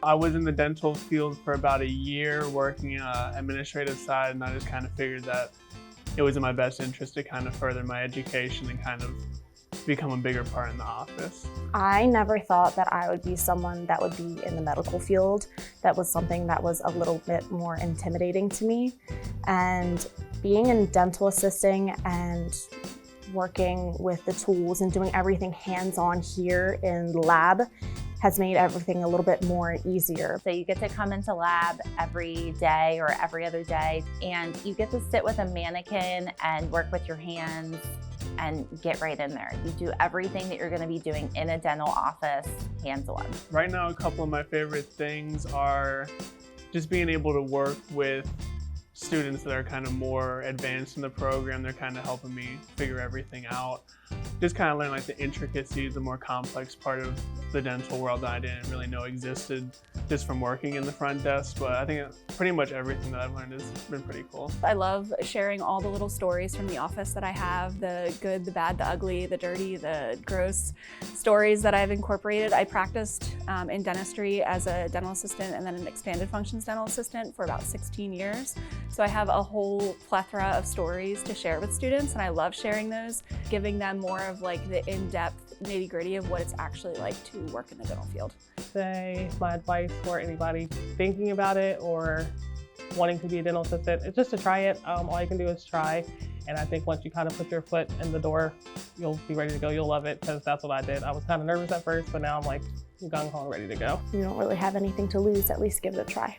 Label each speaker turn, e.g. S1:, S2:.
S1: I was in the dental field for about a year working administrative side, and I just kind of figured that it was in my best interest to kind of further my education and kind of become a bigger part in the office.
S2: I never thought that I would be someone that would be in the medical field. That was something that was a little bit more intimidating to me. And being in dental assisting and working with the tools and doing everything hands-on here in lab has made everything a little bit more easier.
S3: So you get to come into lab every day or every other day, and you get to sit with a mannequin and work with your hands and get right in there. You do everything that you're going to be doing in a dental office hands-on.
S1: Right now, a couple of my favorite things are just being able to work with students that are kind of more advanced in the program. They're kind of helping me figure everything out. Just kind of learn like the intricacies, the more complex part of the dental world that I didn't really know existed just from working in the front desk. But I think pretty much everything that I've learned has been pretty cool.
S4: I love sharing all the little stories from the office that I have, the good, the bad, the ugly, the dirty, the gross stories that I've incorporated. I practiced in dentistry as a dental assistant and then an expanded functions dental assistant for about 16 years. So I have a whole plethora of stories to share with students, and I love sharing those, giving them more of like the in-depth nitty-gritty of what it's actually like to work in the dental field.
S5: Say my advice for anybody thinking about it or wanting to be a dental assistant is just to try it. All you can do is try, and I think once you kind of put your foot in the door, you'll be ready to go. You'll love it, because that's what I did. I was kind of nervous at first, but now I'm like gung-ho, ready to go.
S2: You don't really have anything to lose, at least give it a try.